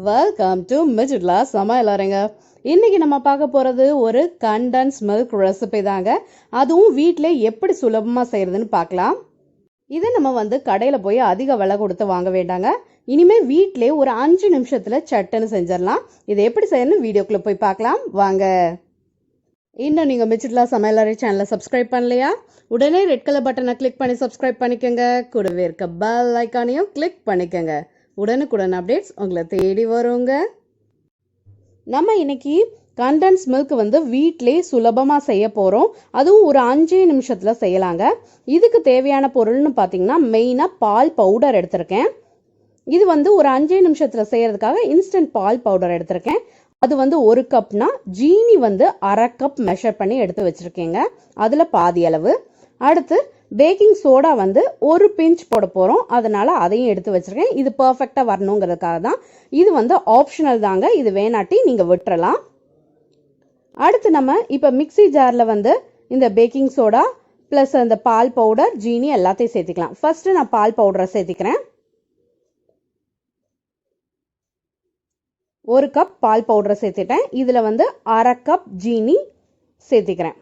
Welcome to மிஜிட்லா சமையலறைங்க. இன்னைக்கு நம்ம பார்க்க போகிறது ஒரு கண்டன்ஸ் மில்க் ரெசிபி தாங்க. அதுவும் வீட்டிலே எப்படி சுலபமாக செய்கிறதுன்னு பார்க்கலாம். இதை நம்ம கடையில் போய் அதிக விலை கொடுத்து வாங்க வேண்டாங்க. இனிமேல் வீட்டிலே ஒரு 5 நிமிஷத்தில் சட்டுன்னு செஞ்சிடலாம். இதை எப்படி செய்யணும்னு வீடியோக்குள்ளே போய் பார்க்கலாம் வாங்க. இன்னும் நீங்கள் மிஜிட்லா சமையலறை சேனலை சப்ஸ்கிரைப் பண்ணலையா? உடனே ரெட் கலர் பட்டனை கிளிக் பண்ணி சப்ஸ்கிரைப் பண்ணிக்கோங்க. கூடவே இருக்க பெல் ஐக்கானையும் கிளிக் பண்ணிக்கோங்க. உடனுக்குடன் அப்டேட்ஸ் உங்களை தேடி வருங்க. நம்ம இன்னைக்கு கண்டன்ஸ் மில்க் வீட்டிலே சுலபமாக செய்ய போகிறோம். அதுவும் ஒரு 5 நிமிஷத்தில் செய்யலாங்க. இதுக்கு தேவையான பொருள்னு பார்த்தீங்கன்னா மெயினாக பால் பவுடர் எடுத்திருக்கேன். இது ஒரு 5 நிமிஷத்தில் செய்யறதுக்காக இன்ஸ்டன்ட் பால் பவுடர் எடுத்திருக்கேன். அது 1 கப்னா ஜீனி 1/2 கப் மெஷர் பண்ணி எடுத்து வச்சிருக்கேங்க. அதில் பாதி அளவு. அடுத்து பேக்கிங் சோடா 1 பிஞ்ச் போட போகிறோம். அதனால அதையும் எடுத்து வச்சிருக்கேன். இது பர்ஃபெக்டாக வரணுங்கிறதுக்காக தான். இது ஆப்ஷனல் தாங்க. இது வேணாட்டி நீங்கள் விட்டுறலாம். அடுத்து நம்ம இப்போ மிக்சி ஜாரில் இந்த பேக்கிங் சோடா ப்ளஸ் அந்த பால் பவுடர் ஜீனி எல்லாத்தையும் சேர்த்துக்கலாம். ஃபர்ஸ்ட் நான் பால் பவுடரை சேர்த்துக்கிறேன். 1 கப் பால் பவுடரை சேர்த்துட்டேன். இதில் 1/2 கப் ஜீனி சேர்த்துக்கிறேன்.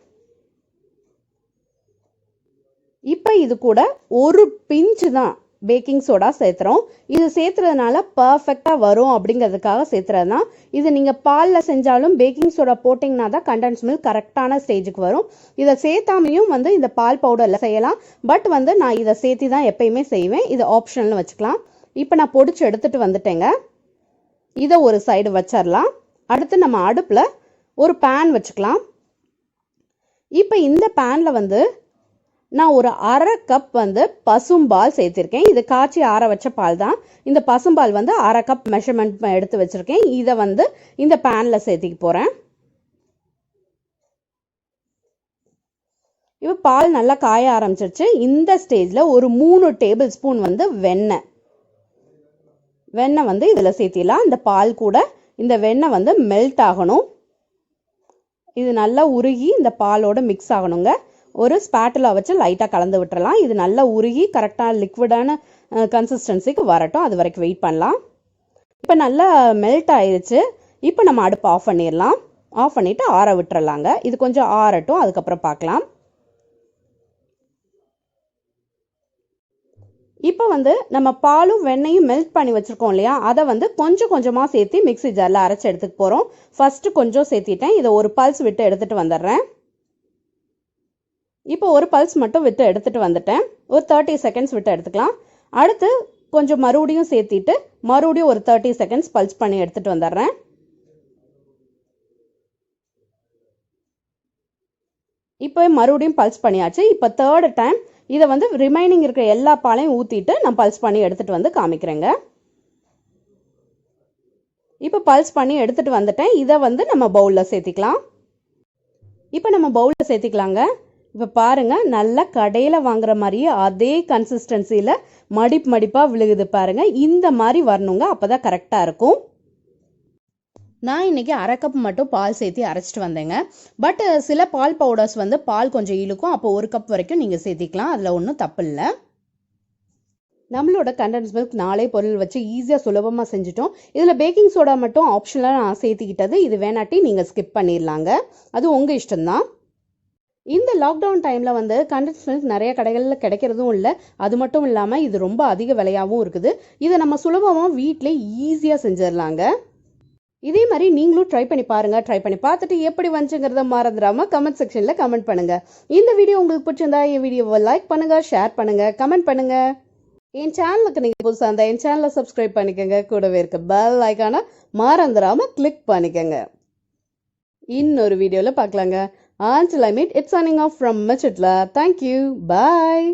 இப்போ இது கூட 1 பிஞ்சு தான் பேக்கிங் சோடா சேர்த்துறோம். இது சேர்த்துறதுனால பர்ஃபெக்டாக வரும் அப்படிங்கிறதுக்காக சேர்த்துறது தான். இது நீங்கள் பாலில் செஞ்சாலும் பேக்கிங் சோடா போட்டிங்கன்னா தான் கண்டன்ஸ் மில்க் கரெக்டான ஸ்டேஜுக்கு வரும். இதை சேர்த்தாமையும் இந்த பால் பவுடரில் செய்யலாம். பட் நான் இதை சேர்த்து தான் எப்பயுமே செய்வேன். இது ஆப்ஷனல்னு வச்சுக்கலாம். இப்போ நான் பொடிச்சு எடுத்துகிட்டு வந்துட்டேங்க. இதை ஒரு சைடு வச்சிடலாம். அடுத்து நம்ம அடுப்பில் ஒரு பேன் வச்சுக்கலாம். இப்போ இந்த பேனில் நான் ஒரு 1/2 கப் பசும்பால் சேர்த்திருக்கேன். இது காய்ச்சி ஆற வச்ச பால் தான். இந்த பசும்பால் 1/2 கப் மெஷர்மெண்ட் எடுத்து வச்சிருக்கேன். இதை இந்த பேனில் சேர்த்திக்க போகிறேன். இப்போ பால் நல்லா காய ஆரம்பிச்சிருச்சு. இந்த ஸ்டேஜில் ஒரு 3 டேபிள் ஸ்பூன் வெண்ணெய் இதில் சேர்த்திடலாம். இந்த பால் கூட இந்த வெண்ணெய் மெல்ட் ஆகணும். இது நல்லா உருகி இந்த பாலோட மிக்ஸ் ஆகணுங்க. ஒரு ஸ்பேட்டுலா வச்சு லைட்டாக கலந்து விட்டுறலாம். இது நல்லா உருகி கரெக்டான லிக்விடான கன்சிஸ்டன்சிக்கு வரட்டும். அது வரைக்கும் வெயிட் பண்ணலாம். இப்போ நல்லா மெல்ட் ஆயிடுச்சு. இப்போ நம்ம அடுப்பு ஆஃப் பண்ணிடலாம். ஆஃப் பண்ணிவிட்டு ஆற விட்டுறலாங்க. இது கொஞ்சம் ஆறட்டும், அதுக்கப்புறம் பார்க்கலாம். இப்போ நம்ம பாலும் வெண்ணையும் மெல்ட் பண்ணி வச்சுருக்கோம் இல்லையா, அதை கொஞ்சம் கொஞ்சமாக சேர்த்து மிக்ஸி ஜாரில் அரைச்சி எடுத்துக்க போகிறோம். ஃபஸ்ட்டு கொஞ்சம் சேர்த்திட்டேன். இதை ஒரு பல்ஸ் விட்டு எடுத்துகிட்டு வந்துடுறேன். இப்போ ஒரு பல்ஸ் மட்டும் விட்டு எடுத்துகிட்டு வந்துட்டேன். ஒரு 30 செகண்ட்ஸ் விட்டு எடுத்துக்கலாம். அடுத்து கொஞ்சம் மறுபடியும் சேர்த்திட்டு மறுபடியும் ஒரு 30 செகண்ட்ஸ் பல்ஸ் பண்ணி எடுத்துகிட்டு வந்துடுறேன். இப்போ மறுபடியும் பல்ஸ் பண்ணியாச்சு. இப்போ 3rd டைம் இதை ரிமைனிங் இருக்கிற எல்லா பாலையும் ஊற்றிட்டு நான் பல்ஸ் பண்ணி எடுத்துகிட்டு காமிக்கிறேங்க. இப்போ பல்ஸ் பண்ணி எடுத்துகிட்டு வந்துட்டேன். இதை நம்ம பவுலில் சேர்த்திக்கலாம். இப்போ நம்ம பவுலில் சேர்த்திக்கலாங்க. இப்போ பாருங்கள், நல்லா கடையில் வாங்குற மாதிரியே அதே கன்சிஸ்டன்சியில் மடிப்பாக விழுகுது பாருங்கள். இந்த மாதிரி வரணுங்க. அப்போ தான் கரெக்டாக இருக்கும். நான் இன்றைக்கி 1/2 கப் மட்டும் பால் சேர்த்து அரைச்சிட்டு வந்தேங்க. பட் சில பால் பவுடர்ஸ் பால் கொஞ்சம் இழுக்கும். அப்போ 1 கப் வரைக்கும் நீங்கள் சேர்த்திக்கலாம். அதில் ஒன்றும் தப்பு இல்லை. நம்மளோட கண்டன்ஸ் மில்க் 4 பொருள் வச்சு ஈஸியாக சுலபமாக செஞ்சுட்டோம். இதில் பேக்கிங் சோடா மட்டும் ஆப்ஷனலாக நான் சேர்த்திக்கிட்டது. இது வேணாட்டி நீங்கள் ஸ்கிப் பண்ணிடலாங்க. அது உங்கள் இஷ்டம்தான். இந்த லாக்டவுன் டைமில் கண்டன்ஸ் மில்க் நிறைய கடைகளில் கிடைக்கிறதும் இல்லை. அது மட்டும் இல்லாமல் இது ரொம்ப அதிக விலையாகவும் இருக்குது. இதை நம்ம சுலபமாக வீட்டிலே ஈஸியாக செஞ்சிடலாங்க. இதே மாதிரி நீங்களும் ட்ரை பண்ணி பாருங்கள். ட்ரை பண்ணி பார்த்துட்டு எப்படி வந்துச்சுங்கிறத மறந்துடாமல் கமெண்ட் செக்ஷனில் கமெண்ட் பண்ணுங்கள். இந்த வீடியோ உங்களுக்கு பிடிச்சிருந்தா என் வீடியோவை லைக் பண்ணுங்கள், ஷேர் பண்ணுங்கள், கமெண்ட் பண்ணுங்கள். என் சேனலுக்கு நீங்கள் புதுசாக இருந்தால் என் சேனலை சப்ஸ்கிரைப் பண்ணிக்கோங்க. கூடவே இருக்க பெல் ஐக்கானை மறந்துடாமல் கிளிக் பண்ணிக்கோங்க. இன்னொரு வீடியோவில் பார்க்கலாங்க. Until I meet, it's signing off from Michitla. Thank you. Bye.